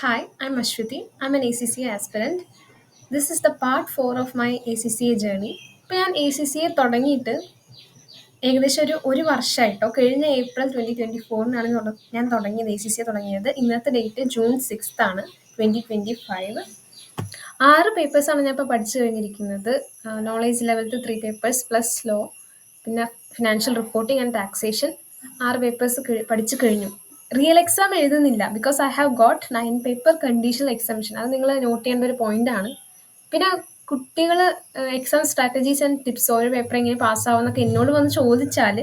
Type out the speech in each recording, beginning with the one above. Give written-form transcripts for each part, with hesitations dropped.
Hi, I'm Ashwati. I'm an ACCA aspirant. This is the part 4 of my ACCA journey. ഇപ്പോൾ ഞാൻ A C C A തുടങ്ങിയിട്ട് ഏകദേശം ഒരു വർഷമായിട്ടോ കഴിഞ്ഞ April 2024 ഞാൻ തുടങ്ങിയത് എ സി സി എ തുടങ്ങിയത്. ഇന്നത്തെ ഡേറ്റ് ജൂൺ 6 2025. 6 പേപ്പേഴ്സാണ് ഞാൻ ഇപ്പോൾ പഠിച്ചു കഴിഞ്ഞിരിക്കുന്നത്. നോളേജ് ലെവലത്ത് 3 പേപ്പേഴ്സ് പ്ലസ് ലോ, പിന്നെ financial reporting and taxation. 6 papers പഠിച്ചു കഴിഞ്ഞു. റിയൽ എക്സാം എഴുതുന്നില്ല because I have got 9 paper conditional exemption. അത് നിങ്ങൾ നോട്ട് ചെയ്യേണ്ട ഒരു പോയിന്റാണ്. പിന്നെ കുട്ടികൾ എക്സാം സ്ട്രാറ്റജീസ് ആൻഡ് ടിപ്സ് ഓരോ പേപ്പർ എങ്ങനെ പാസ്സാവുമെന്നൊക്കെ എന്നോട് വന്ന് ചോദിച്ചാൽ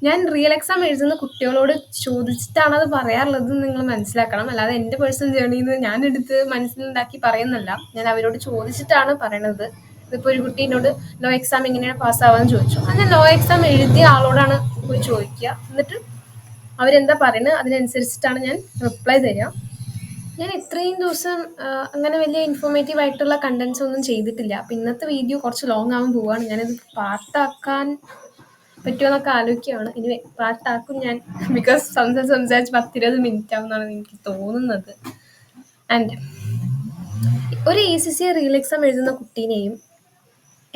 ഞാൻ റിയൽ എക്സാം എഴുതുന്ന കുട്ടികളോട് ചോദിച്ചിട്ടാണ് അത് പറയാറുള്ളത് നിങ്ങൾ മനസ്സിലാക്കണം. അല്ലാതെ എൻ്റെ പേഴ്സണൽ ജേർണിയിൽ നിന്ന് ഞാൻ എടുത്ത് മനസ്സിലുണ്ടാക്കി പറയുന്നല്ല. ഞാൻ അവരോട് ചോദിച്ചിട്ടാണ് പറയണത്. ഇതിപ്പോൾ ഒരു കുട്ടി എന്നോട് ലോ എക്സാം എങ്ങനെയാണ് പാസ്സാവാന്ന് ചോദിച്ചു. അത് ഞാൻ ലോ എക്സാം എഴുതിയ ആളോടാണ് പോയി ചോദിക്കുക. എന്നിട്ട് അവരെന്താ പറയുന്നത് അതിനനുസരിച്ചിട്ടാണ് ഞാൻ റിപ്ലൈ തരിക. ഞാൻ ഇത്രയും ദിവസം അങ്ങനെ വലിയ ഇൻഫോർമേറ്റീവ് ആയിട്ടുള്ള കണ്ടന്റ്സ് ഒന്നും ചെയ്തിട്ടില്ല. അപ്പം ഇന്നത്തെ വീഡിയോ കുറച്ച് ലോങ് ആവാൻ പോവുകയാണ്. ഞാനിത് പാർട്ടാക്കാൻ പറ്റുമോയെന്നൊക്കെ ആലോചിക്കുകയാണ്. ഇനി പാർട്ടാക്കും ഞാൻ. ബിക്കോസ് സംസാരിച്ച് 10-20 മിനിറ്റ് ആവുമെന്നാണ് എനിക്ക് തോന്നുന്നത്. ആൻഡ് ഒരു A C C real exam എഴുതുന്ന കുട്ടീനെയും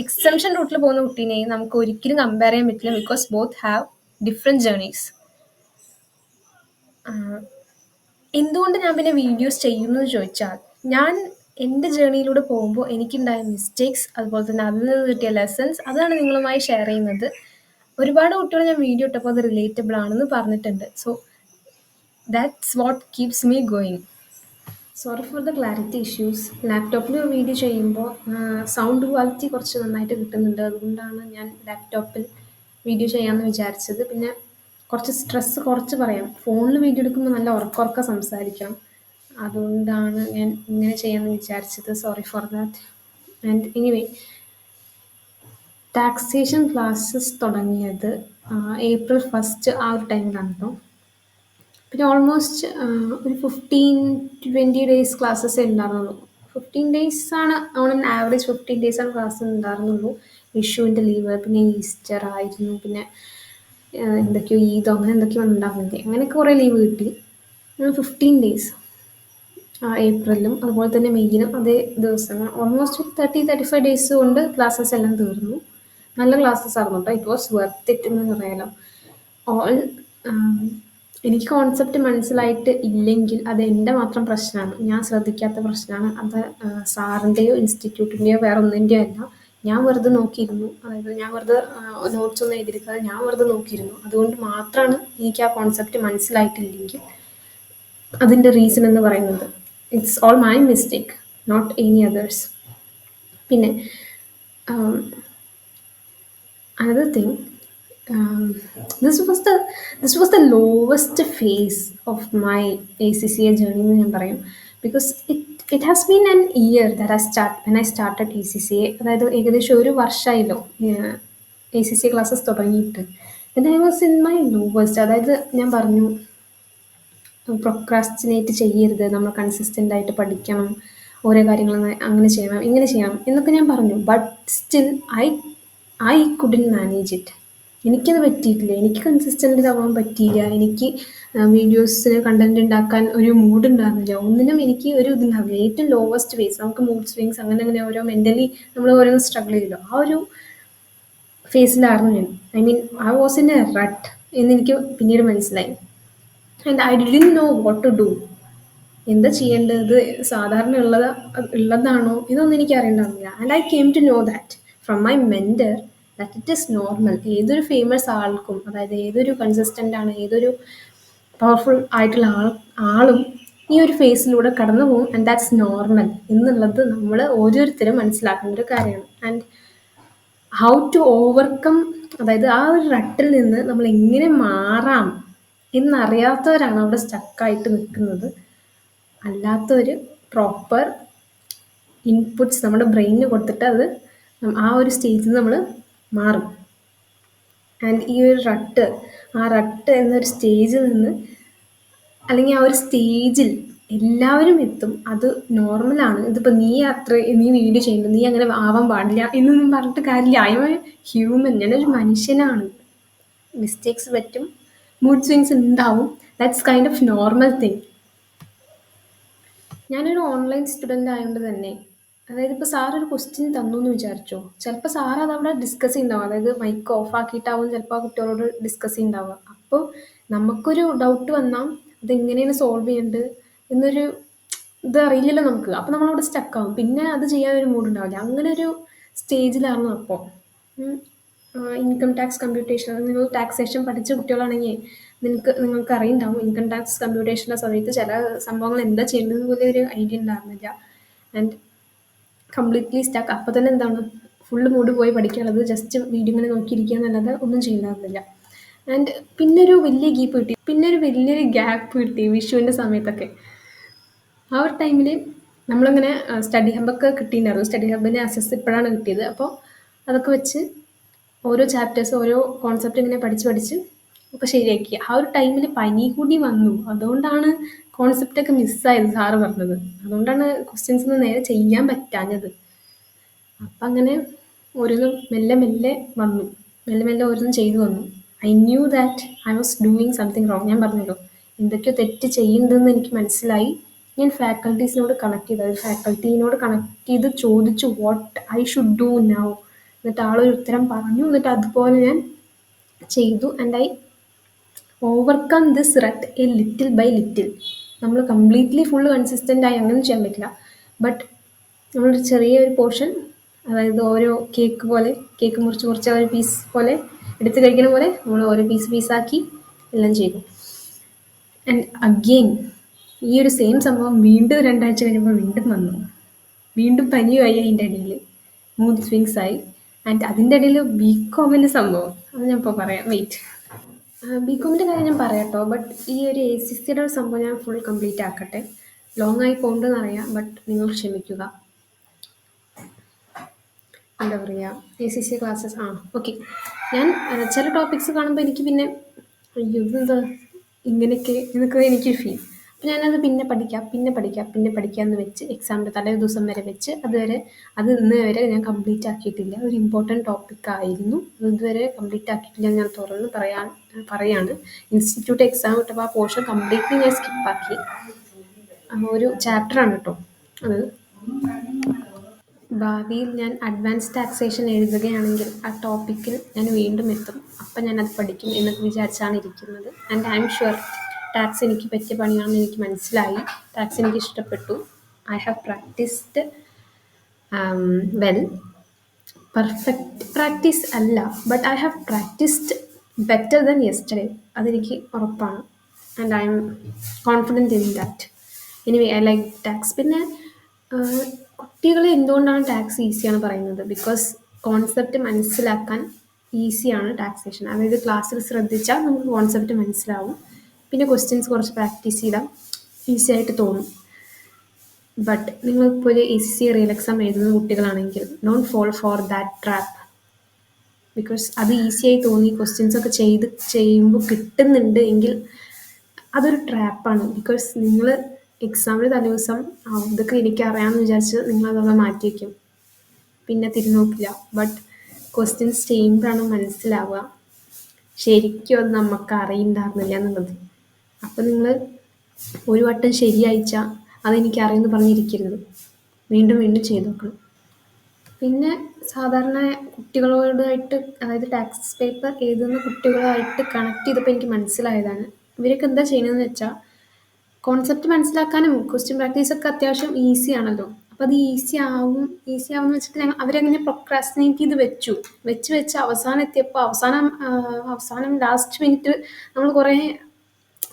എക്സംഷൻ റൂട്ടിൽ പോകുന്ന കുട്ടീനെയും നമുക്ക് ഒരിക്കലും കമ്പയർ ചെയ്യാൻ പറ്റില്ല. Because both have different journeys. എന്തുകൊണ്ട് ഞാൻ പിന്നെ വീഡിയോസ് ചെയ്യുന്നു എന്ന് ചോദിച്ചാൽ, ഞാൻ എൻ്റെ ജേർണിയിലൂടെ പോകുമ്പോൾ എനിക്കുണ്ടായ മിസ്റ്റേക്സ്, അതുപോലെ തന്നെ അതിൽ നിന്ന് കിട്ടിയ ലെസൺസ്, അതാണ് നിങ്ങളുമായി ഷെയർ ചെയ്യുന്നത്. ഒരുപാട് കുട്ടികൾ ഞാൻ വീഡിയോ ഇട്ടപ്പോൾ അത് റിലേറ്റബിൾ ആണെന്ന് പറഞ്ഞിട്ടുണ്ട്. So that's what keeps me going. Sorry for the clarity issues. ലാപ്ടോപ്പിൽ വീഡിയോ ചെയ്യുമ്പോൾ സൗണ്ട് ക്വാളിറ്റി കുറച്ച് നന്നായിട്ട് കിട്ടുന്നുണ്ട്. അതുകൊണ്ടാണ് ഞാൻ ലാപ്ടോപ്പിൽ വീഡിയോ ചെയ്യാമെന്ന് വിചാരിച്ചത്. പിന്നെ കുറച്ച് സ്ട്രെസ്സ് കുറച്ച് പറയാം. ഫോണിൽ വീഡിയോ എടുക്കുമ്പോൾ നല്ല ഉറക്കം സംസാരിക്കണം. അതുകൊണ്ടാണ് ഞാൻ ഇങ്ങനെ ചെയ്യാമെന്ന് വിചാരിച്ചത്. Sorry for that. And anyway, taxation classes തുടങ്ങിയത് April 1 ആ ഒരു ടൈമിലാണ് കേട്ടോ. പിന്നെ ഓൾമോസ്റ്റ് ഒരു 15-20 ഡേയ്സ് ക്ലാസ്സസേ ഉണ്ടായിരുന്നുള്ളൂ. 15 days ആണ് ഓൺ ആൻ ആവറേജ്. 15 days ആണ് ക്ലാസ് ഉണ്ടായിരുന്നുള്ളൂ. വിഷുവിൻ്റെ ലീവ്, പിന്നെ ഈസ്റ്റർ ആയിരുന്നു, പിന്നെ എന്തൊക്കെയോ ഈദോ അങ്ങനെ എന്തൊക്കെയോ ഉണ്ടാകുന്നത്, അങ്ങനെയൊക്കെ കുറേ ലീവ് കിട്ടി. 15 days ഏപ്രിലും അതുപോലെ തന്നെ മെയ്യിലും അതേ ദിവസങ്ങൾ ഓൾമോസ്റ്റ് 30-35 days കൊണ്ട് ക്ലാസ്സസ് എല്ലാം തീർന്നു. നല്ല ക്ലാസ്സസ് ആയിരുന്നു കേട്ടോ. ഇറ്റ് വാസ് വർത്ത് ഇറ്റ് എന്ന് പറയാലോ. ഓൾ എനിക്ക് കോൺസെപ്റ്റ് മനസ്സിലായിട്ട് ഇല്ലെങ്കിൽ അത് എൻ്റെ മാത്രം പ്രശ്നമാണ്. ഞാൻ ശ്രദ്ധിക്കാത്ത പ്രശ്നമാണ്. അത് സാറിൻ്റെയോ ഇൻസ്റ്റിറ്റ്യൂട്ടിൻ്റെയോ വേറെ ഒന്നിൻ്റെയോ അല്ല. ഞാൻ വെറുതെ നോക്കിയിരുന്നു. അതായത് ഞാൻ വെറുതെ നോട്ട്സ് ഒന്നും എഴുതിയിരിക്കാതെ ഞാൻ വെറുതെ നോക്കിയിരുന്നു. അതുകൊണ്ട് മാത്രമാണ് എനിക്ക് ആ കോൺസെപ്റ്റ് മനസ്സിലായിട്ടില്ലെങ്കിൽ അതിൻ്റെ റീസൺ എന്ന് പറയുന്നത്. It's all my mistake, not any others. പിന്നെ another thing, um, this was the lowest phase of my ACCA journey എന്ന് ഞാൻ പറയും. Because it has been an year when I started ACCA. അതായത് ഏകദേശം ഒരു വർഷമായല്ലോ ACCA ക്ലാസ്സസ് തുടങ്ങിയിട്ട്. then I was in my lowest. അതായത് ഞാൻ പറഞ്ഞു പ്രൊക്രാസ്റ്റിനേറ്റ് ചെയ്യരുത്, നമ്മൾ കൺസിസ്റ്റൻ്റ് ആയിട്ട് പഠിക്കണം, ഓരോ കാര്യങ്ങൾ അങ്ങനെ ചെയ്യണം ഇങ്ങനെ ചെയ്യണം എന്നൊക്കെ ഞാൻ പറഞ്ഞു. But still I couldn't manage it. എനിക്കത് പറ്റിയിട്ടില്ല. എനിക്ക് കൺസിസ്റ്റൻ്റ് ആവാൻ പറ്റിയില്ല. എനിക്ക് വീഡിയോസിന് കണ്ടന്റ് ഉണ്ടാക്കാൻ ഒരു മൂഡ് ഉണ്ടാകുന്നില്ല. ഒന്നിനും എനിക്ക് ഒരു ഇതുണ്ടാവില്ല. ഏറ്റവും ലോവസ്റ്റ് ഫേസ്, നമുക്ക് മൂഡ് സ്വിങ്സ് അങ്ങനെ ഓരോ മെൻ്റലി നമ്മൾ ഓരോന്ന് സ്ട്രഗിൾ ചെയ്യല്ലോ, ആ ഒരു ഫേസിലായിരുന്നു ഞാൻ. I mean I was in a rut എന്നെനിക്ക് പിന്നീട് മനസ്സിലായി. And I didn't know what to do. എന്താ ചെയ്യേണ്ടത്, സാധാരണ ഉള്ളതാണോ ഇതൊന്നും എനിക്ക് അറിയണ്ടാവില്ല. And I came to know that from my mentor that it is normal. ഏതൊരു ഫേമസ് ആൾക്കും, അതായത് ഏതൊരു കൺസിസ്റ്റൻ്റ് ആണ്, ഏതൊരു പവർഫുൾ ആയിട്ടുള്ള ആളും ഈ ഒരു ഫേസിലൂടെ കടന്നു പോകും. ആൻഡ് ദാറ്റ്സ് നോർമൽ എന്നുള്ളത് നമ്മൾ ഓരോരുത്തരും മനസ്സിലാക്കേണ്ട ഒരു കാര്യമാണ്. ആൻഡ് ഹൗ ടു ഓവർകം, അതായത് ആ ഒരു റട്ടിൽ നിന്ന് നമ്മൾ എങ്ങനെ മാറാം എന്നറിയാത്തവരാണ് അവിടെ സ്റ്റക്കായിട്ട് നിൽക്കുന്നത്. അല്ലാത്തവർ പ്രോപ്പർ ഇൻപുട്സ് നമ്മുടെ ബ്രെയിനിന് കൊടുത്തിട്ട് അത് ആ ഒരു സ്റ്റേജിൽ നിന്ന് നമ്മൾ മാറും. ആൻഡ് ഈ ഒരു റട്ട് എന്നൊരു സ്റ്റേജിൽ നിന്ന്, അല്ലെങ്കിൽ ആ ഒരു സ്റ്റേജിൽ എല്ലാവരും എത്തും. അത് നോർമലാണ്. ഇതിപ്പോൾ നീ വീഡിയോ ചെയ്യുന്നു, നീ അങ്ങനെ ആവാൻ പാടില്ല എന്നൊന്നും പറഞ്ഞിട്ട് കാര്യമില്ല. ഐ എം എ ഹ്യൂമൻ, ഞാനൊരു മനുഷ്യനാണ്. മിസ്റ്റേക്സ് പറ്റും, മൂഡ് സ്വിങ്സ് ഉണ്ടാവും. That's kind of normal thing. ഞാനൊരു ഓൺലൈൻ സ്റ്റുഡൻ്റ് ആയതുകൊണ്ട് തന്നെ അതായത് ഇപ്പോൾ സാർ ഒരു ക്വസ്റ്റ്യൻ തന്നു എന്ന് വിചാരിച്ചോ ചിലപ്പോൾ സാർ അതവിടെ ഡിസ്കസ് ചെയ്യുന്നുണ്ടാവും അതായത് മൈക്ക് ഓഫ് ആക്കിയിട്ടാവും ചിലപ്പോൾ ആ കുട്ടികളോട് ഡിസ്കസ് ചെയ്യുന്നുണ്ടാവുക അപ്പോൾ നമുക്കൊരു ഡൗട്ട് വന്നാൽ അത് എങ്ങനെയാണ് സോൾവ് ചെയ്യേണ്ടത് എന്നൊരു ഇത് അറിയില്ലല്ലോ നമുക്ക് അപ്പോൾ നമ്മളവിടെ സ്റ്റക്കാവും പിന്നെ അത് ചെയ്യാൻ ഒരു മൂഡ് ഉണ്ടാവില്ല അങ്ങനെ ഒരു സ്റ്റേജിലാണ് അപ്പോൾ ഇൻകം ടാക്സ് കമ്പ്യൂട്ടേഷൻ അത് നിങ്ങൾ ടാക്സേഷൻ പഠിച്ച കുട്ടികളാണെങ്കിൽ നിങ്ങൾക്ക് അറിയുണ്ടാവും ഇൻകം ടാക്സ് കമ്പ്യൂട്ടേഷൻ്റെ സമയത്ത് ചില സംഭവങ്ങൾ എന്താ ചെയ്യേണ്ടത് പോലെ ഒരു ഐഡിയ ഉണ്ടായിരുന്നില്ല ആൻഡ് കംപ്ലീറ്റ്ലി സ്റ്റക്ക് അപ്പോൾ തന്നെ എന്താണ് ഫുള്ള് മൂഡ് പോയി പഠിക്കാനുള്ളത് ജസ്റ്റ് വീഡിയോ ഇങ്ങനെ നോക്കിയിരിക്കുക എന്നല്ലാതെ ഒന്നും ചെയ്യുന്നുണ്ടായിരുന്നില്ല ആൻഡ് പിന്നെ ഒരു വലിയൊരു ഗ്യാപ്പ് കിട്ടി വിഷുവിൻ്റെ സമയത്തൊക്കെ ആ ഒരു ടൈമിൽ നമ്മളിങ്ങനെ സ്റ്റഡി ഹബ്ബൊക്കെ കിട്ടിയിട്ടുണ്ടായിരുന്നു സ്റ്റഡി ഹബിൻ്റെ അസസ് ഇപ്പോഴാണ് കിട്ടിയത് അപ്പോൾ അതൊക്കെ വെച്ച് ഓരോ ചാപ്റ്റേഴ്സ് ഓരോ കോൺസെപ്റ്റ് ഇങ്ങനെ പഠിച്ച് പഠിച്ച് ഒക്കെ ശരിയാക്കി ആ ഒരു ടൈമിൽ പനി കൂടി വന്നു അതുകൊണ്ടാണ് കോൺസെപ്റ്റൊക്കെ മിസ്സായത് സാറ് പറഞ്ഞത് അതുകൊണ്ടാണ് ക്വസ്റ്റ്യൻസ് ഒന്നും നേരെ ചെയ്യാൻ പറ്റാഞ്ഞത് അപ്പം അങ്ങനെ ഓരോന്നും മെല്ലെ മെല്ലെ വന്നു മെല്ലെ മെല്ലെ ഓരോന്നും ചെയ്തു വന്നു I knew that I was doing something wrong ഞാൻ പറഞ്ഞല്ലോ എന്തൊക്കെയോ തെറ്റ് ചെയ്യുന്നുണ്ടെന്ന് എനിക്ക് മനസ്സിലായി ഞാൻ ഫാക്കൽറ്റീസിനോട് കണക്ട് ചെയ്തു അതായത് ഫാക്കൽറ്റീനോട് കണക്ട് ചെയ്ത് ചോദിച്ചു what I should do now എന്നിട്ട് ആളൊരു ഉത്തരം പറഞ്ഞു എന്നിട്ട് അതുപോലെ ഞാൻ ചെയ്തു and I overcome this rut a little by little നമ്മൾ കംപ്ലീറ്റ്ലി ഫുള്ള് കൺസിസ്റ്റൻ്റ് ആയി അങ്ങനെ ചെയ്യാൻ പറ്റില്ല ബട്ട് നമ്മളൊരു ചെറിയൊരു പോർഷൻ അതായത് ഓരോ കേക്ക് പോലെ കേക്ക് മുറിച്ച് മുറിച്ച് ഒരു പീസ് പോലെ എടുത്ത് കഴിക്കുന്ന പോലെ നമ്മൾ ഓരോ പീസ് പീസാക്കി എല്ലാം ചെയ്തു ആൻഡ് അഗെയിൻ ഈ ഒരു സെയിം സംഭവം വീണ്ടും 2 ആഴ്ച കഴിയുമ്പോൾ വീണ്ടും വന്നു വീണ്ടും പനിയുമായി അതിൻ്റെ ഇടയിൽ മൂഡ് സ്വിങ്സ് ആയി ആൻഡ് അതിൻ്റെ ഇടയിൽ ബികോമിൻ്റെ സംഭവം അത് ഞാൻ ഇപ്പോൾ പറയാം വെയിറ്റ് ബികോമിൻ്റെ കാര്യം ഞാൻ പറയാം കേട്ടോ ബട്ട് ഈ ഒരു എ സി സിയുടെ ഒരു സംഭവം ഞാൻ ഫുൾ കംപ്ലീറ്റ് ആക്കട്ടെ ലോങ് ആയി പോകണ്ടെന്ന് അറിയാം ബട്ട് നിങ്ങൾ ക്ഷമിക്കുക എന്താ പറയുക A C C classes okay ഞാൻ ചില ടോപ്പിക്സ് കാണുമ്പോൾ എനിക്ക് പിന്നെ അയ്യോ ഇതെന്താ ഇങ്ങനെയൊക്കെ എന്നൊക്കെ എനിക്കൊരു ഫീൽ അപ്പോൾ ഞാനത് പിന്നെ പഠിക്കാം എന്ന് വെച്ച് എക്സാമിൻ്റെ തലേ ദിവസം വരെ വെച്ച് അത് ഇന്ന് വരെ ഞാൻ കംപ്ലീറ്റ് ആക്കിയിട്ടില്ല ഒരു ഇമ്പോർട്ടൻറ്റ് ടോപ്പിക് ആയിരുന്നു അത് ഇതുവരെ കംപ്ലീറ്റ് ആക്കിയിട്ടില്ല ഞാൻ തുറന്ന് പറയാണ് ഇൻസ്റ്റിറ്റ്യൂട്ട് എക്സാം കിട്ടപ്പോൾ ആ പോർഷൻ കംപ്ലീറ്റ്ലി ഞാൻ സ്കിപ്പാക്കി ഒരു ചാപ്റ്ററാണ് കേട്ടോ അത് ഭാവിയിൽ ഞാൻ അഡ്വാൻസ് ടാക്സേഷൻ എഴുതുകയാണെങ്കിൽ ആ ടോപ്പിക്കിൽ ഞാൻ വീണ്ടും എത്തും അപ്പം ഞാനത് പഠിക്കും എന്നൊക്കെ വിചാരിച്ചാണ് ഇരിക്കുന്നത് and I'm sure tax എനിക്ക് പറ്റിയ പണിയാണെന്ന് എനിക്ക് മനസ്സിലായി ടാക്സ് എനിക്ക് ഇഷ്ടപ്പെട്ടു I have practised well perfect practice അല്ല but I have practised better than yesterday അതെനിക്ക് ഉറപ്പാണ് and I'm confident in that anyway I like tax പിന്നെ കുട്ടികൾ എന്തുകൊണ്ടാണ് ടാക്സ് ഈസിയാണ് പറയുന്നത് ബിക്കോസ് കോൺസെപ്റ്റ് മനസ്സിലാക്കാൻ ഈസിയാണ് ടാക്സേഷൻ അതായത് ക്ലാസ്സിൽ ശ്രദ്ധിച്ചാൽ നമുക്ക് കോൺസെപ്റ്റ് മനസ്സിലാവും പിന്നെ ക്വസ്റ്റ്യൻസ് കുറച്ച് പ്രാക്ടീസ് ചെയ്താൽ ഈസി ആയിട്ട് തോന്നും ബട്ട് നിങ്ങളിപ്പോൾ ഒരു A C C real exam എഴുതുന്ന കുട്ടികളാണെങ്കിൽ don't fall for that trap because അത് ഈസിയായി തോന്നി ക്വസ്റ്റ്യൻസ് ഒക്കെ ചെയ്യുമ്പോൾ കിട്ടുന്നുണ്ട് എങ്കിൽ അതൊരു ട്രാപ്പാണ് ബിക്കോസ് നിങ്ങൾ എക്സാമിന് തലേദിവസം ഇതൊക്കെ എനിക്കറിയാമെന്ന് വിചാരിച്ച് നിങ്ങളതൊക്കെ മാറ്റി വയ്ക്കും പിന്നെ തിരിഞ്ഞുനോക്കില്ല ബട്ട് ക്വസ്റ്റ്യൻസ് ചെയ്യുമ്പോഴാണ് മനസ്സിലാവുക ശരിക്കും അത് നമുക്ക് അറിയണ്ടായിരുന്നില്ല എന്നുള്ളത് അപ്പം നിങ്ങൾ ഒരു വട്ടം ശരിയയച്ചാൽ അതെനിക്കറിയുമെന്ന് പറഞ്ഞിരിക്കരുത് വീണ്ടും വീണ്ടും ചെയ്ത് നോക്കണം പിന്നെ സാധാരണ കുട്ടികളോടായിട്ട് അതായത് ടാക്സ് പേപ്പർ എഴുതുന്ന കുട്ടികളുമായിട്ട് കണക്ട് ചെയ്തപ്പോൾ എനിക്ക് മനസ്സിലായതാണ് ഇവരൊക്കെ എന്താ ചെയ്യുന്നതെന്ന് വെച്ചാൽ കോൺസെപ്റ്റ് മനസ്സിലാക്കാനും ക്വസ്റ്റ്യൻ പ്രാക്ടീസൊക്കെ അത്യാവശ്യം ഈസി ആണല്ലോ അപ്പോൾ അത് ഈസി ആവുമെന്ന് വെച്ചിട്ട് അവരങ്ങനെ പ്രൊക്രാസ്റ്റിനേറ്റ് ചെയ്ത് വെച്ച് അവസാനം എത്തിയപ്പോൾ അവസാനം ലാസ്റ്റ് മിനിറ്റ് നമ്മൾ കുറേ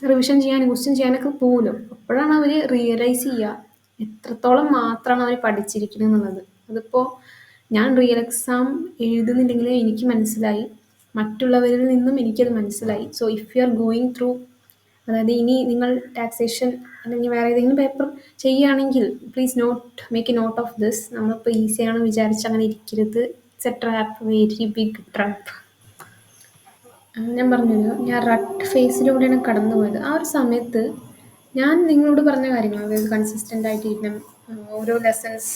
റിവിഷൻ ചെയ്യാനും ക്വസ്റ്റ്യൻ ചെയ്യാനൊക്കെ പോകുമല്ലോ അപ്പോഴാണ് അവർ റിയലൈസ് ചെയ്യുക എത്രത്തോളം മാത്രമാണ് അവർ പഠിച്ചിരിക്കുന്നത് എന്നുള്ളത് അതിപ്പോൾ ഞാൻ റിയൽ എക്സാം എഴുതുന്നില്ലെങ്കിലും എനിക്ക് മനസ്സിലായി മറ്റുള്ളവരിൽ നിന്നും എനിക്കത് മനസ്സിലായി so if you are going through അതായത് ഇനി നിങ്ങൾ ടാക്സേഷൻ അല്ലെങ്കിൽ വേറെ ഏതെങ്കിലും പേപ്പർ ചെയ്യുകയാണെങ്കിൽ please make a note of this നമ്മളിപ്പോൾ ഈസിയാണെന്ന് വിചാരിച്ച് അങ്ങനെ ഇരിക്കരുത് it's a trap very big trap ഞാൻ പറഞ്ഞല്ലോ ഞാൻ റട്ട് ഫേസിലൂടെയാണ് കടന്നു പോയത് ആ ഒരു സമയത്ത് ഞാൻ നിങ്ങളോട് പറഞ്ഞ കാര്യങ്ങൾ അതായത് കൺസിസ്റ്റൻ്റ് ആയിട്ടിരിക്കണം ഓരോ ലെസൺസ്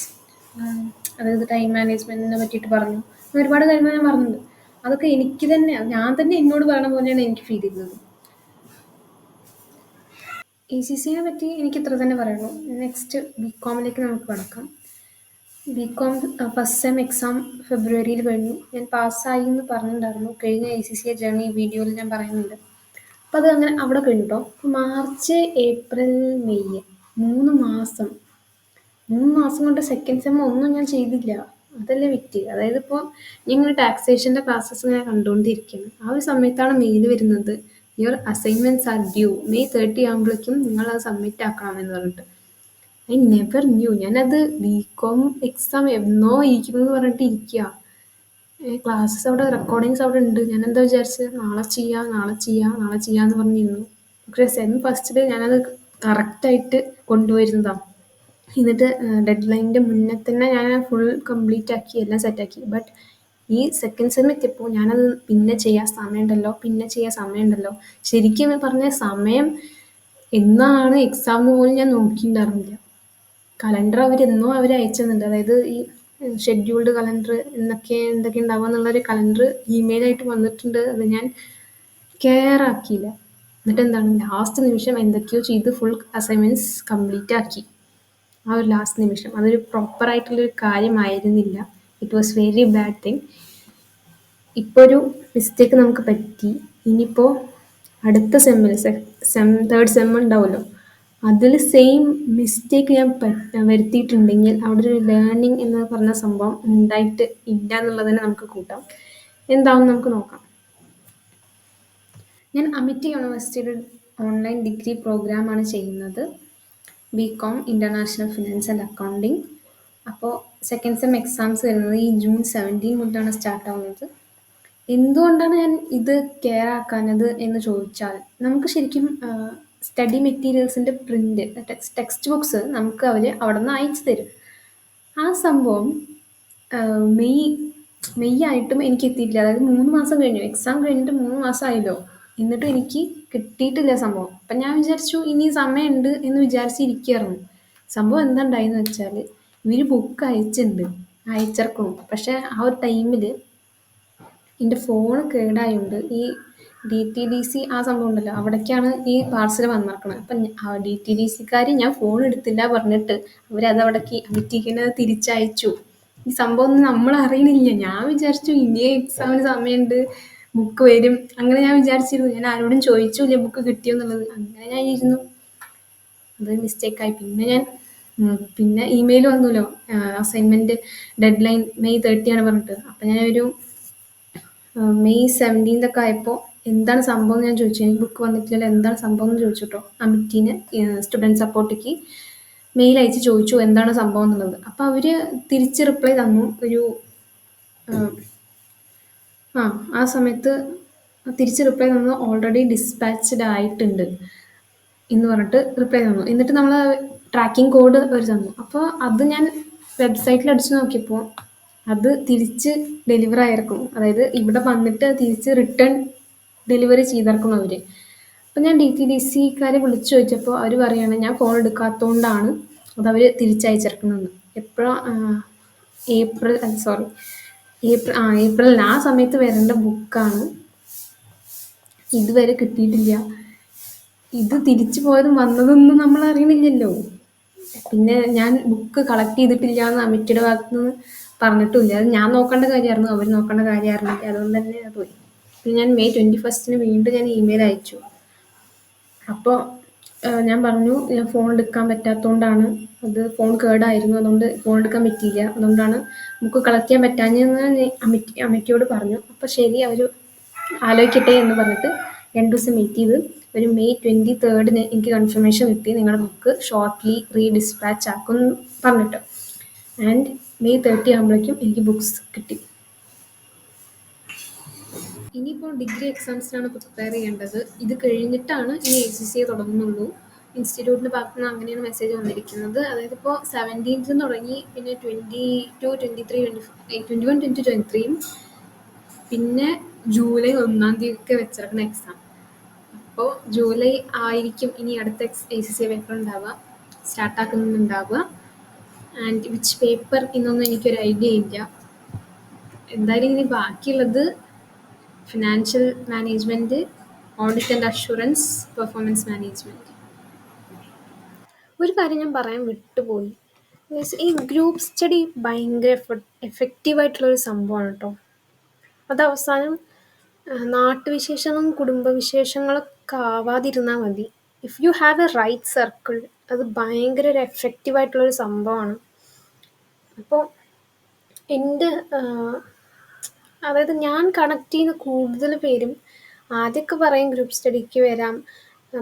അതായത് ടൈം മാനേജ്മെൻറ്റിനെ പറ്റിയിട്ട് പറഞ്ഞു ഒരുപാട് കാര്യങ്ങൾ ഞാൻ പറഞ്ഞിട്ടുണ്ട് അതൊക്കെ എനിക്ക് തന്നെ ഞാൻ തന്നെ എന്നോട് പറയണ പോലെയാണ് എനിക്ക് ഫീൽ ചെയ്തത് ഇ സി സിനെ പറ്റി എനിക്ക് ഇത്ര തന്നെ പറയുള്ളൂ. നെക്സ്റ്റ് ബികോമിലേക്ക് നമുക്ക് കടക്കാം. ബികോം ഫസ്റ്റ് സെം എക്സാം ഫെബ്രുവരിയിൽ കഴിഞ്ഞു. ഞാൻ പാസ്സായി എന്ന് പറഞ്ഞിട്ടുണ്ടായിരുന്നു. കഴിഞ്ഞ എ സി സി ജേർണി വീഡിയോയിൽ ഞാൻ പറയുന്നുണ്ട്. അപ്പോൾ അത് അങ്ങനെ അവിടെ കഴിഞ്ഞു കേട്ടോ. മാർച്ച്, ഏപ്രിൽ, മെയ് 3 മാസം. 3 മാസം കൊണ്ട് സെക്കൻഡ് സെം ഒന്നും ഞാൻ ചെയ്തില്ല. അതല്ലേ വിറ്റ്. അതായത് ഇപ്പോൾ ഞങ്ങൾ ടാക്സേഷൻ്റെ ക്ലാസ്സസ് ഇങ്ങനെ കണ്ടുകൊണ്ടിരിക്കുകയാണ്. ആ ഒരു സമയത്താണ് മെയിൽ വരുന്നത്. Your assignments are due. May 30 ആകുമ്പോഴേക്കും നിങ്ങൾ അത് സബ്മിറ്റ് ആക്കണം എന്ന് പറഞ്ഞിട്ട്. I never knew. ഞാനത് ബികോം എക്സാം എന്നോ ഇരിക്കുന്നു പറഞ്ഞിട്ട് ഇരിക്കുക. ക്ലാസ്സസ് അവിടെ റെക്കോർഡിങ്സ് അവിടെ ഉണ്ട്. ഞാൻ എന്താ വിചാരിച്ചത്, നാളെ ചെയ്യാം നാളെ ചെയ്യാം നാളെ ചെയ്യാമെന്ന് പറഞ്ഞിരുന്നു. പക്ഷേ സെം ഫസ്റ്റിൽ ഞാനത് കറക്റ്റായിട്ട് കൊണ്ടുപോയിരുന്നതാണ്. എന്നിട്ട് ഡെഡ് ലൈനിൻ്റെ മുന്നേ തന്നെ ഞാൻ ഫുൾ കംപ്ലീറ്റ് ആക്കി, എല്ലാം സെറ്റാക്കി. ബട്ട് ഈ സെക്കൻഡ് സെം എത്തിയപ്പോൾ ഞാനത് പിന്നെ ചെയ്യാൻ സമയമുണ്ടല്ലോ, പിന്നെ ചെയ്യാൻ സമയമുണ്ടല്ലോ. ശരിക്കും പറഞ്ഞ സമയം എന്നാണ് എക്സാം എന്ന് പോലും ഞാൻ നോക്കിയിട്ടുണ്ടായിരുന്നില്ല. കലണ്ടർ അവരെന്നോ അവർ അയച്ചെന്നുണ്ട്. അതായത് ഈ ഷെഡ്യൂൾഡ് കലണ്ടർ എന്തൊക്കെ ഉണ്ടാവുക എന്നുള്ളൊരു കലണ്ടർ ഇമെയിലായിട്ട് വന്നിട്ടുണ്ട്. അത് ഞാൻ കെയർ ആക്കിയില്ല. എന്നിട്ട് എന്താണ്, ലാസ്റ്റ് നിമിഷം എന്തൊക്കെയോ ചെയ്ത് ഫുൾ അസൈൻമെൻറ്റ്സ് കംപ്ലീറ്റ് ആക്കി. ആ ഒരു ലാസ്റ്റ് നിമിഷം അതൊരു പ്രോപ്പറായിട്ടുള്ളൊരു കാര്യമായിരുന്നില്ല. It was very bad thing. ഇപ്പോൾ ഒരു മിസ്റ്റേക്ക് നമുക്ക് പറ്റി. ഇനിയിപ്പോൾ അടുത്ത സെമ്മിൽ തേർഡ് സെം ഉണ്ടാവുമല്ലോ, അതിൽ സെയിം മിസ്റ്റേക്ക് ഞാൻ വരുത്തിയിട്ടുണ്ടെങ്കിൽ അവിടെ ഒരു ലേണിംഗ് എന്ന് പറഞ്ഞ സംഭവം ഉണ്ടായിട്ട് ഇല്ല എന്നുള്ളതിനെ നമുക്ക് കൂട്ടാം. എന്താവും നമുക്ക് നോക്കാം. ഞാൻ അമിറ്റി യൂണിവേഴ്സിറ്റിയുടെ ഓൺലൈൻ ഡിഗ്രി പ്രോഗ്രാമാണ് ചെയ്യുന്നത്. BCom international finance and accounting. അപ്പോൾ സെക്കൻഡ് സെം എക്സാംസ് വരുന്നത് ഈ ജൂൺ 17 മുതലാണ് സ്റ്റാർട്ട് ആവുന്നത്. എന്തുകൊണ്ടാണ് ഞാൻ ഇത് കെയർ ആക്കാനത് എന്ന് ചോദിച്ചാൽ, നമുക്ക് ശരിക്കും സ്റ്റഡി മെറ്റീരിയൽസിൻ്റെ പ്രിൻ്റ്, ടെക്സ്റ്റ് ബുക്സ് നമുക്ക് അവർ അവിടെ നിന്ന് അയച്ചു തരും. ആ സംഭവം മെയ് ആയിട്ടും എനിക്ക് എത്തിയിട്ടില്ല. അതായത് 3 മാസം കഴിഞ്ഞു, എക്സാം കഴിഞ്ഞിട്ട് 3 മാസമായല്ലോ, എന്നിട്ടും എനിക്ക് കിട്ടിയിട്ടില്ല സംഭവം. അപ്പം ഞാൻ വിചാരിച്ചു ഇനി സമയമുണ്ട് എന്ന് വിചാരിച്ചിരിക്കുകയായിരുന്നു. സംഭവം എന്താ ഉണ്ടായെന്ന് വെച്ചാൽ, ഇവർ ബുക്ക് അയച്ചിറക്കണം. പക്ഷേ ആ ഒരു ടൈമിൽ എൻ്റെ ഫോൺ കേടായതുകൊണ്ട് ഈ ഡി ടി ഡി സി ആ സംഭവം ഉണ്ടല്ലോ, അവിടേക്കാണ് ഈ പാർസൽ വന്നിറക്കണത്. അപ്പം ഡി ടി ഡി സിക്കാർ ഞാൻ ഫോൺ എടുത്തില്ല പറഞ്ഞിട്ട് അവരത് അവിടേക്ക് അമിറ്റിക്കുന്നത് തിരിച്ചയച്ചു. ഈ സംഭവം ഒന്നും നമ്മൾ അറിയണില്ല. ഞാൻ വിചാരിച്ചു ഇനി എക്സാമിന് സമയമുണ്ട്, ബുക്ക് വരും, അങ്ങനെ ഞാൻ വിചാരിച്ചിരുന്നു. ഞാൻ ആരോടും ചോദിച്ചില്ല ബുക്ക് കിട്ടിയോ എന്നുള്ളത്. അങ്ങനെ ഞാൻ ഇരുന്നു. അത് മിസ്റ്റേക്കായി. പിന്നെ ഇമെയിൽ വന്നല്ലോ, അസൈൻമെൻറ്റ് ഡെഡ് ലൈൻ മെയ് 30 ആണ് പറഞ്ഞിട്ട്. അപ്പം ഞാനൊരു മെയ് 17 ഒക്കെ ആയപ്പോൾ എന്താണ് സംഭവം എന്ന് ഞാൻ ചോദിച്ചു. എനിക്ക് ബുക്ക് വന്നിട്ടില്ലല്ലോ, എന്താണ് സംഭവം എന്ന് ചോദിച്ചു കേട്ടോ. അമിറ്റീന് സ്റ്റുഡൻറ്റ് സപ്പോർട്ടിക്ക് മെയിൽ അയച്ച് ചോദിച്ചു എന്താണ് സംഭവം എന്നുള്ളത്. അപ്പോൾ അവർ തിരിച്ച് റിപ്ലൈ തന്നു. ആ സമയത്ത് തിരിച്ച് റിപ്ലൈ തന്നു, ഓൾറെഡി ഡിസ്പാച്ച്ഡ് ആയിട്ടുണ്ട് എന്ന് പറഞ്ഞിട്ട് റിപ്ലൈ തന്നു. എന്നിട്ട് നമ്മൾ ട്രാക്കിംഗ് കോഡ് അവർ തന്നു. അപ്പോൾ അത് ഞാൻ വെബ്സൈറ്റിൽ അടിച്ചു നോക്കിയപ്പോൾ അത് തിരിച്ച് ഡെലിവർ ആയിരിക്കും. അതായത് ഇവിടെ വന്നിട്ട് തിരിച്ച് റിട്ടേൺ ഡെലിവറി ചെയ്തിറക്കണം അവർ. അപ്പം ഞാൻ ഡി ടി ഡി സിക്കാരെ വിളിച്ചു ചോദിച്ചപ്പോൾ അവർ പറയുകയാണ് ഞാൻ ഫോൺ എടുക്കാത്തതുകൊണ്ടാണ് അതവർ തിരിച്ചയച്ചിറക്കുന്നതെന്ന്. ഏപ്രിൽ ആ സമയത്ത് വരേണ്ട ബുക്കാണ്, ഇതുവരെ കിട്ടിയിട്ടില്ല. ഇത് തിരിച്ചു പോയതും വന്നതൊന്നും നമ്മൾ അറിയണില്ലല്ലോ. പിന്നെ ഞാൻ ബുക്ക് കളക്ട് ചെയ്തിട്ടില്ല എന്ന് അമിറ്റിയുടെ ഭാഗത്ത് നിന്ന് പറഞ്ഞിട്ടുമില്ല. അത് ഞാൻ നോക്കേണ്ട കാര്യമായിരുന്നു, അവർ നോക്കേണ്ട കാര്യമായിരുന്നില്ല. അതുകൊണ്ട് തന്നെ അത് പോയി. പിന്നെ ഞാൻ മെയ് 21 വീണ്ടും ഞാൻ ഇമെയിൽ അയച്ചു. അപ്പോൾ ഞാൻ പറഞ്ഞു ഞാൻ ഫോൺ എടുക്കാൻ പറ്റാത്തതുകൊണ്ടാണ്, അത് ഫോൺ കേടായിരുന്നു, അതുകൊണ്ട് ഫോൺ എടുക്കാൻ പറ്റിയില്ല, അതുകൊണ്ടാണ് ബുക്ക് കളക്ട് ചെയ്യാൻ പറ്റാഞ്ഞെന്ന് അമിറ്റിയോട് പറഞ്ഞു. അപ്പോൾ ശരി, അവർ ആലോചിക്കട്ടെ എന്ന് പറഞ്ഞിട്ട് 2 ദിവസം വെയിറ്റ് ചെയ്ത് ഒരു മെയ് 23 എനിക്ക് കൺഫർമേഷൻ കിട്ടി, നിങ്ങളുടെ ബുക്ക് ഷോർട്ട്ലി റീഡിസ്പാച്ച് ആക്കും പറഞ്ഞിട്ട്. ആൻഡ് മെയ് 30 ആകുമ്പോഴേക്കും എനിക്ക് ബുക്സ് കിട്ടി. ഇനിയിപ്പോൾ ഡിഗ്രി എക്സാംസിനാണ് പ്രിപ്പയർ ചെയ്യേണ്ടത്. ഇത് കഴിഞ്ഞിട്ടാണ് ഈ ACCA തുടങ്ങുന്നുള്ളൂ. ഇൻസ്റ്റിറ്റ്യൂട്ടിൻ്റെ ഭാഗത്തു നിന്ന് അങ്ങനെയാണ് മെസ്സേജ് വന്നിരിക്കുന്നത്. അതായത് ഇപ്പോൾ 17th തുടങ്ങി, പിന്നെ 22, 23, 21, 22, 23 പിന്നെ ജൂലൈ 1 തീയതിയൊക്കെ വെച്ചിരിക്കുന്ന എക്സാം. അപ്പോൾ ജൂലൈ ആയിരിക്കും ഇനി അടുത്ത ACCA പേപ്പർ ഉണ്ടാവുക, സ്റ്റാർട്ടാക്കുന്നുണ്ടാവുക. ആൻഡ് വിച്ച് പേപ്പർ എന്നൊന്നും എനിക്കൊരു ഐഡിയ ഇല്ല. എന്തായാലും ഇനി ബാക്കിയുള്ളത് financial management, audit and assurance, performance management. ഒരു കാര്യം ഞാൻ പറയാൻ വിട്ടുപോയി. ഈ ഗ്രൂപ്പ് സ്റ്റഡി ഭയങ്കര എഫക്റ്റീവായിട്ടുള്ളൊരു സംഭവമാണ് കേട്ടോ. അത് അവസാനം നാട്ടുവിശേഷങ്ങളും കുടുംബവിശേഷങ്ങളൊക്കെ ആവാതിരുന്നാൽ മതി. If you have a right circle, അത് ഭയങ്കര ഒരു എഫക്റ്റീവായിട്ടുള്ളൊരു സംഭവമാണ്. അപ്പോൾ എൻ്റെ അതായത് ഞാൻ കണക്ട് ചെയ്യുന്ന കൂടുതൽ പേരും ആദ്യമൊക്കെ പറയും ഗ്രൂപ്പ് സ്റ്റഡിക്ക് വരാം,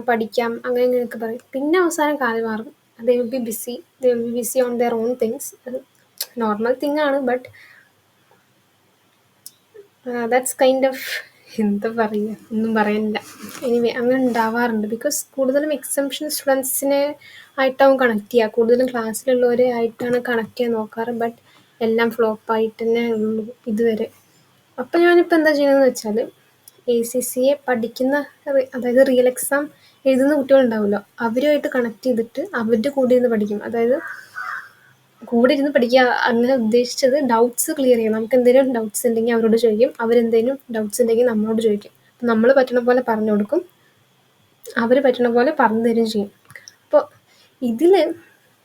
പഠിക്കാം, അങ്ങനെ ഇങ്ങനെയൊക്കെ പറയും. പിന്നെ അവസാനം കാലം മാറും. They will be BC, they will be BC on their own things. അത് നോർമൽ തിങ് ആണ്. ബട്ട് ദാറ്റ്സ് കൈൻഡ് ഓഫ് എന്താ പറയുക, ഒന്നും പറയാനില്ല. എനിവേ അങ്ങനെ ഉണ്ടാവാറുണ്ട്. ബിക്കോസ് കൂടുതലും എക്സംഷൻ സ്റ്റുഡൻസിനെ ആയിട്ടാവും കണക്ട് ചെയ്യുക, കൂടുതലും ക്ലാസ്സിലുള്ളവരെ ആയിട്ടാണ് കണക്ട് ചെയ്യാൻ നോക്കാറ്. ബട്ട് എല്ലാം ഫ്ലോപ്പായിട്ട് തന്നെ ഉള്ളൂ ഇതുവരെ. അപ്പം ഞാനിപ്പോൾ എന്താ ചെയ്യുന്നതെന്ന് വെച്ചാൽ, ACCA പഠിക്കുന്ന അതായത് റിയൽ എക്സാം എഴുതുന്ന കുട്ടികളുണ്ടാവുമല്ലോ, അവരുമായിട്ട് കണക്ട് ചെയ്തിട്ട് അവരുടെ കൂടെ ഇരുന്ന് പഠിക്കും. അതായത് കൂടെ ഇരുന്ന് പഠിക്കുക അങ്ങനെ ഉദ്ദേശിച്ചത് ഡൗട്ട്സ് ക്ലിയർ ചെയ്യും. നമുക്ക് എന്തെങ്കിലും ഡൗട്ട്സ് ഉണ്ടെങ്കിൽ അവരോട് ചോദിക്കും, അവരെന്തെങ്കിലും ഡൗട്ട്സ് ഉണ്ടെങ്കിൽ നമ്മളോട് ചോദിക്കും. നമ്മൾ പറ്റണ പോലെ പറഞ്ഞു കൊടുക്കും, അവർ പറ്റണ പോലെ പറഞ്ഞു തരുകയും ചെയ്യും. അപ്പോൾ ഇതിൽ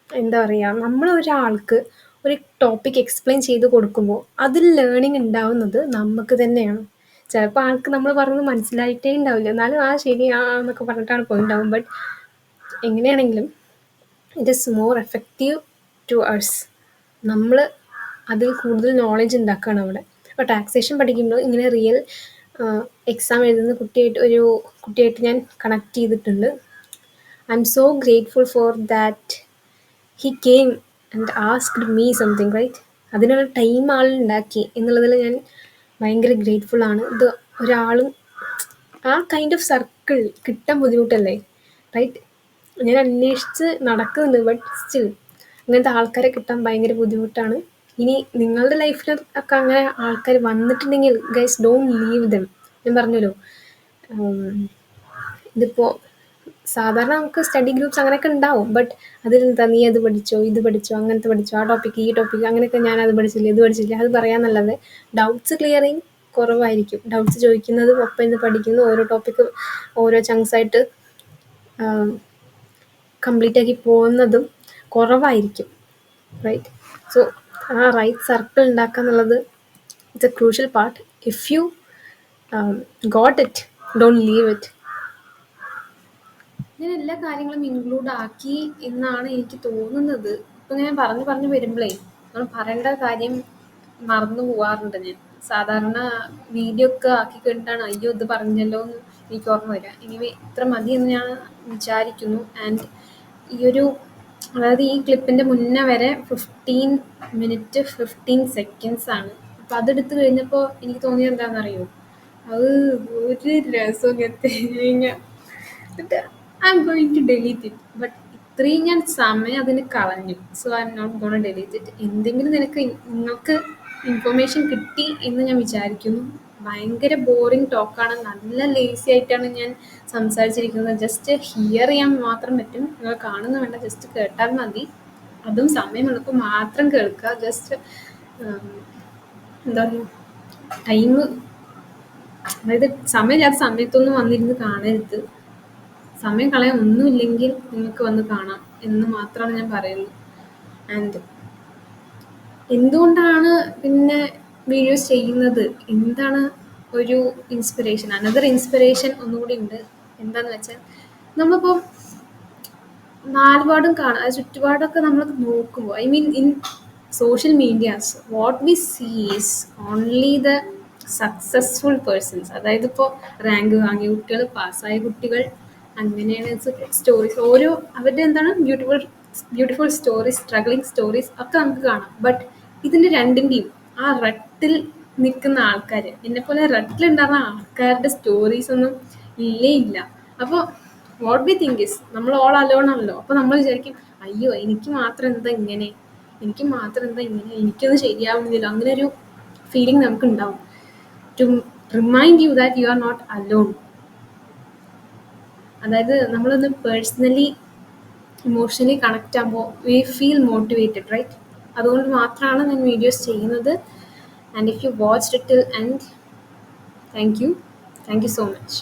എന്താ പറയുക, നമ്മളൊരാൾക്ക് ഒരു ടോപ്പിക് എക്സ്പ്ലെയിൻ ചെയ്ത് കൊടുക്കുമ്പോൾ അതിൽ ലേണിംഗ് ഉണ്ടാവുന്നത് നമുക്ക് തന്നെയാണ്. ചിലപ്പോൾ ആൾക്ക് നമ്മൾ പറഞ്ഞത് മനസ്സിലായിട്ടേ ഉണ്ടാവില്ല, എന്നാലും ശരിയാന്നൊക്കെ പറഞ്ഞിട്ടാണ് പോയിട്ടുണ്ടാവും. ബട്ട് എങ്ങനെയാണെങ്കിലും it is more effective to us. നമ്മൾ അതിൽ കൂടുതൽ നോളജ് ഉണ്ടാക്കുകയാണ് അവിടെ. അപ്പോൾ ടാക്സേഷൻ പഠിക്കുമ്പോൾ ഇങ്ങനെ റിയൽ എക്സാം എഴുതുന്ന കുട്ടിയായിട്ട് ഞാൻ കണക്ട് ചെയ്തിട്ടുണ്ട്. I'm so grateful for that he came and asked me something, right? അതിനുള്ള ടൈം ആളുണ്ടാക്കി എന്നുള്ളതിൽ ഞാൻ ഭയങ്കര ഗ്രേറ്റ്ഫുൾ ആണ്. ഇത് ഒരാളും ആ കൈൻഡ് ഓഫ് സർക്കിൾ കിട്ടാൻ ബുദ്ധിമുട്ടല്ലേ, റൈറ്റ്? ഞാൻ അന്വേഷിച്ച് നടക്കുന്നുണ്ട്. ബട്ട് സ്റ്റിൽ അങ്ങനത്തെ ആൾക്കാരെ കിട്ടാൻ ഭയങ്കര ബുദ്ധിമുട്ടാണ്. ഇനി നിങ്ങളുടെ ലൈഫിൽ ഒക്കെ അങ്ങനെ ആൾക്കാർ വന്നിട്ടുണ്ടെങ്കിൽ ഗൈസ് ഡോണ്ട് ലീവ് ദം. ഞാൻ പറഞ്ഞല്ലോ, ഇതിപ്പോൾ സാധാരണ നമുക്ക് സ്റ്റഡി ഗ്രൂപ്പ്സ് അങ്ങനെയൊക്കെ ഉണ്ടാവും. ബട്ട് അതിലെന്താ, നീ അത് പഠിച്ചോ, ഇത് പഠിച്ചോ, അങ്ങനത്തെ പഠിച്ചോ, ആ ടോപ്പിക്ക് ഈ ടോപ്പിക്ക് അങ്ങനെയൊക്കെ, ഞാൻ അത് പഠിച്ചില്ല ഇത് പഠിച്ചില്ല അത് പറയാമെന്നല്ലാതെ ഡൗട്ട്സ് ക്ലിയറിങ് കുറവായിരിക്കും. ഡൗട്ട്സ് ചോദിക്കുന്നത്, ഒപ്പം ഇന്ന് പഠിക്കുന്നു, ഓരോ ടോപ്പിക്ക് ഓരോ ചങ്ക്സ് ആയിട്ട് കംപ്ലീറ്റ് ആക്കി പോകുന്നതും കുറവായിരിക്കും, റൈറ്റ്? സോ ആ റൈറ്റ് സർക്കിൾ ഉണ്ടാക്കുക എന്നുള്ളത് it's A crucial part. If you got it, don't leave it. ഞാൻ എല്ലാ കാര്യങ്ങളും ഇൻക്ലൂഡ് ആക്കി എന്നാണ് എനിക്ക് തോന്നുന്നത്. ഇപ്പം ഞാൻ പറഞ്ഞു വരുമ്പോഴേ നമ്മൾ പറയേണ്ട കാര്യം മറന്നു പോവാറുണ്ട്. ഞാൻ സാധാരണ വീഡിയോ ഒക്കെ ആക്കി കഴിഞ്ഞിട്ടാണ് അയ്യോ ഇത് പറഞ്ഞല്ലോ എന്ന് എനിക്ക് ഓർമ്മ വരിക. എനിവേ ഇത്ര മതി എന്ന് ഞാൻ വിചാരിക്കുന്നു. ആൻഡ് അതായത് ഈ ക്ലിപ്പിൻ്റെ മുന്നേ വരെ 15 minutes 15 seconds ആണ്. അപ്പം അതെടുത്ത് കഴിഞ്ഞപ്പോൾ എനിക്ക് തോന്നിയത് എന്താണെന്നറിയോ, അത് ഒരു രസമൊക്കെ കഴിഞ്ഞാൽ I'm going to delete it. But ഇത്രയും ഞാൻ സമയം അതിന് കളഞ്ഞു. So I'm not gonna delete it. എന്തെങ്കിലും നിങ്ങൾക്ക് ഇൻഫർമേഷൻ കിട്ടി എന്ന് ഞാൻ വിചാരിക്കുന്നു. ഭയങ്കര ബോറിങ് ടോക്കാണ്, നല്ല ലേസി ആയിട്ടാണ് ഞാൻ സംസാരിച്ചിരിക്കുന്നത്. ജസ്റ്റ് ഹിയർ ചെയ്യാൻ മാത്രം പറ്റും, നിങ്ങൾ കാണുന്ന വേണ്ട, ജസ്റ്റ് കേട്ടാൽ മതി. അതും സമയമെടുക്കും മാത്രം കേൾക്കുക. ജസ്റ്റ് എന്താ പറയുക, ടൈം, അതായത് സമയമില്ലാത്ത സമയത്തൊന്നും വന്നിരുന്ന് കാണരുത്. സമയം കളയാൻ ഒന്നുമില്ലെങ്കിൽ നിങ്ങൾക്ക് വന്ന് കാണാം എന്ന് മാത്രമാണ് ഞാൻ പറയുന്നത്. ആൻഡ് എന്തുകൊണ്ടാണ് പിന്നെ വീഡിയോസ് ചെയ്യുന്നത്, എന്താണ് ഒരു ഇൻസ്പിറേഷൻ, അനദർ ഇൻസ്പിറേഷൻ ഒന്നുകൂടി ഉണ്ട്. എന്താണെന്ന് വെച്ചാൽ, നമ്മളിപ്പോൾ നാലുപാടും ചുറ്റുപാടൊക്കെ നമ്മൾ നോക്കുമ്പോൾ, I mean in social medias what we see is only the successful persons. അതായത് ഇപ്പോൾ റാങ്ക് വാങ്ങിയ കുട്ടികൾ, പാസ്സായ കുട്ടികൾ, അങ്ങനെയാണ് സ്റ്റോറീസ്. ഓരോ അവരുടെ എന്താണ് ബ്യൂട്ടിഫുൾ സ്റ്റോറീസ്, സ്ട്രഗ്ലിംഗ് സ്റ്റോറീസ് ഒക്കെ നമുക്ക് കാണാം. ബട്ട് ഇതിൻ്റെ രണ്ടിൻ്റെയും ആ റട്ടിൽ നിൽക്കുന്ന ആൾക്കാർ, എന്നെപ്പോലെ റട്ടിലുണ്ടാകുന്ന ആൾക്കാരുടെ സ്റ്റോറീസ് ഒന്നും ഇല്ല. അപ്പോൾ വാട്ട് വി തിങ്ക് ഇസ്, നമ്മൾ ഓൾ അലോൺ ആണല്ലോ. അപ്പോൾ നമ്മൾ വിചാരിക്കും അയ്യോ എനിക്ക് മാത്രം എന്താ ഇങ്ങനെ, എനിക്കൊന്നും ശരിയാവുന്നില്ല. അങ്ങനെ ഒരു ഫീലിംഗ് നമുക്ക് ഉണ്ടാവും. To remind you that you are not alone. അതായത് നമ്മളൊന്ന് പേഴ്സണലി ഇമോഷണലി കണക്റ്റ് ആകുമ്പോൾ വി ഫീൽ മോട്ടിവേറ്റഡ്, റൈറ്റ്? അതുകൊണ്ട് മാത്രമാണ് ഞാൻ വീഡിയോസ് ചെയ്യുന്നത്. And if you watched it till end, thank you so much.